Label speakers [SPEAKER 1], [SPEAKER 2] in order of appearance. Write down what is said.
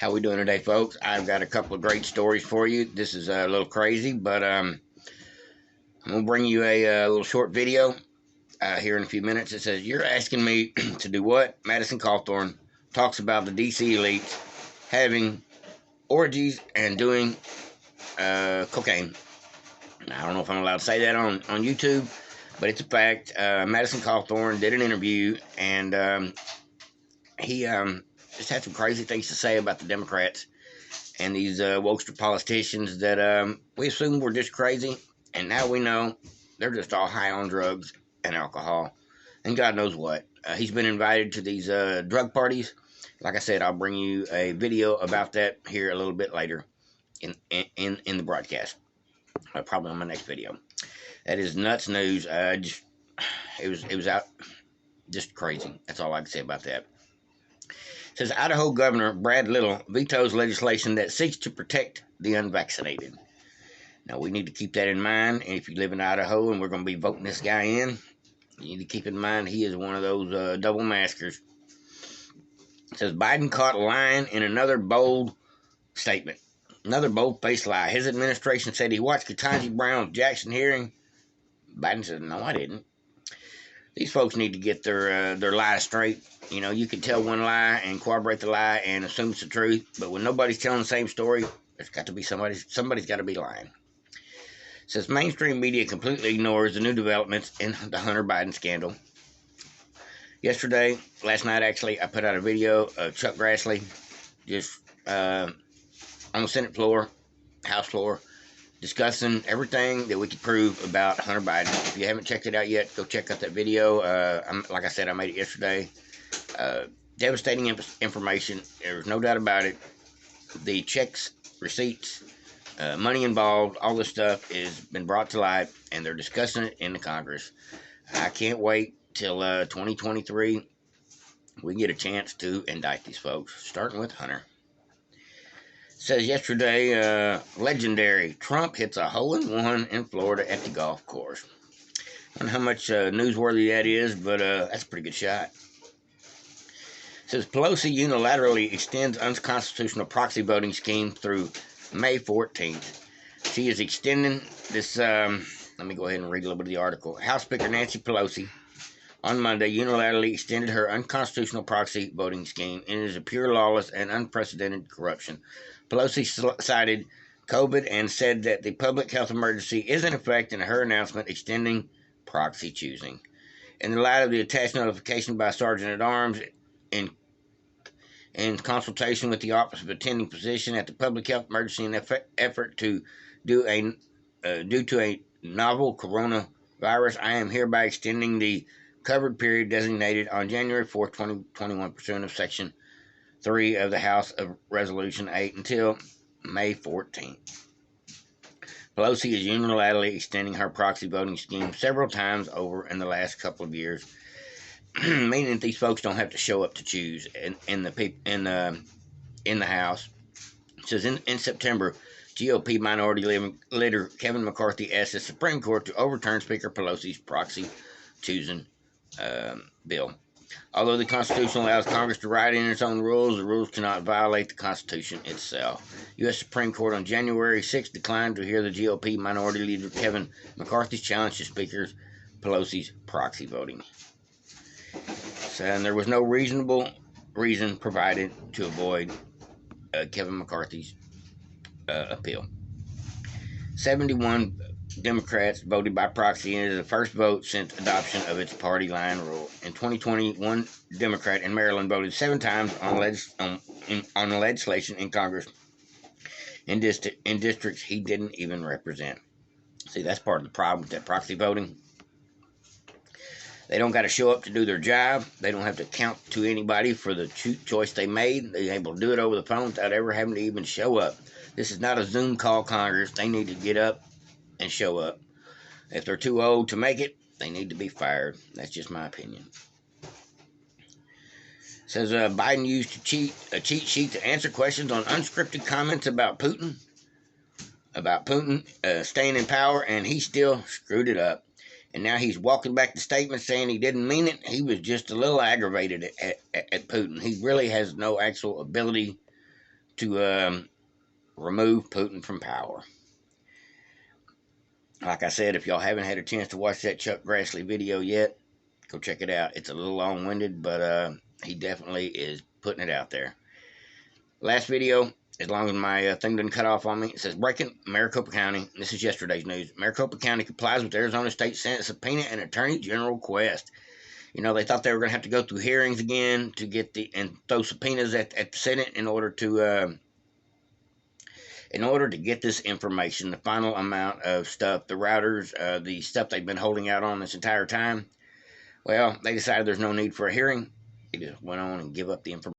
[SPEAKER 1] How we doing today, folks? I've got a couple of great stories for you. This is a little crazy, but I'm going to bring you a little short video here in a few minutes. It says, "You're asking me to do what?" Madison Cawthorn talks about the D.C. elites having orgies and doing cocaine. Now, I don't know if I'm allowed to say that on YouTube, but it's a fact. Madison Cawthorn did an interview, and he just had some crazy things to say about the Democrats and these wokester politicians that we assumed were just crazy, and now we know they're just all high on drugs and alcohol and God knows what. He's been invited to these drug parties. Like I said, I'll bring you a video about that here a little bit later in the broadcast, probably on my next video. That is nuts news. It was out just crazy. That's all I can say about that. It says Idaho Governor Brad Little vetoes legislation that seeks to protect the unvaccinated. Now, we need to keep that in mind. And if you live in Idaho and we're going to be voting this guy in, you need to keep in mind he is one of those double maskers. It says Biden caught lying in another bold statement. Another bold-faced lie. His administration said he watched Ketanji Brown's Jackson hearing. Biden said, "No, I didn't." These folks need to get their lies straight. You know, you can tell one lie and corroborate the lie and assume it's the truth, but when nobody's telling the same story, there's got to be somebody's got to be lying. It says mainstream media completely ignores the new developments in the Hunter Biden scandal. Last night actually, I put out a video of ChuckGrassley just on the Senate floor, House floor, discussing everything that we could prove about Hunter Biden. If you haven't checked it out yet, go check out that video. Like I said, I made it yesterday. Devastating information. There's no doubt about it. The checks, receipts, money involved, all this stuff has been brought to light, and they're discussing it in the Congress. I can't wait till 2023. We get a chance to indict these folks, starting with Hunter. Says yesterday, legendary Trump hits a hole-in-one in Florida at the golf course. I don't know how much newsworthy that is, but that's a pretty good shot. Says Pelosi unilaterally extends unconstitutional proxy voting scheme through May 14th. She is extending this, let me go ahead and read a little bit of the article. House Speaker Nancy Pelosi on Monday unilaterally extended her unconstitutional proxy voting scheme, and it is a pure lawless and unprecedented corruption. Pelosi cited COVID and said that the public health emergency is in effect in her announcement extending proxy choosing. In the light of the attached notification by Sergeant-at-Arms in consultation with the Office of Attending Physician at the public health emergency in effort to due to a novel coronavirus, I am hereby extending the covered period designated on January 4, 2021, pursuant of Section 3 of the House of Resolution 8 until May 14th. Pelosi is unilaterally extending her proxy voting scheme several times over in the last couple of years, meaning that these folks don't have to show up to choose in the House. It says in September, GOP Minority Leader Kevin McCarthy asked the Supreme Court to overturn Speaker Pelosi's proxy choosing bill. Although the Constitution allows Congress to write in its own rules, the rules cannot violate the Constitution itself. U.S. Supreme Court on January 6 declined to hear the GOP Minority Leader Kevin McCarthy's challenge to Speaker Pelosi's proxy voting. And there was no reasonable reason provided to avoid Kevin McCarthy's appeal. 71 Democrats voted by proxy, and it is the first vote since adoption of its party line rule. In 2020, one Democrat in Maryland voted 7 times on legislation in Congress in districts he didn't even represent. See, that's part of the problem with that proxy voting. They don't got to show up to do their job. They don't have to count to anybody for the choice they made. They're able to do it over the phone without ever having to even show up. This is not a Zoom call Congress. They need to get up and show up. If they're too old to make it, they need to be fired. That's just my opinion. It says Biden used a cheat sheet to answer questions on unscripted comments about Putin staying in power, and he still screwed it up. And now he's walking back the statement saying he didn't mean it. He was just a little aggravated at Putin. He really has no actual ability to remove Putin from power. Like I said, if y'all haven't had a chance to watch that ChuckGrassley video yet, go check it out. It's a little long-winded, but he definitely is putting it out there. Last video, as long as my thing doesn't cut off on me, it says, breaking Maricopa County. This is yesterday's news. Maricopa County complies with Arizona State Senate subpoena and Attorney General request. You know, they thought they were going to have to go through hearings again to get and throw subpoenas at the Senate in order to get this information, the final amount of stuff, the routers, the stuff they've been holding out on this entire time. Well, they decided there's no need for a hearing. They just went on and give up the information.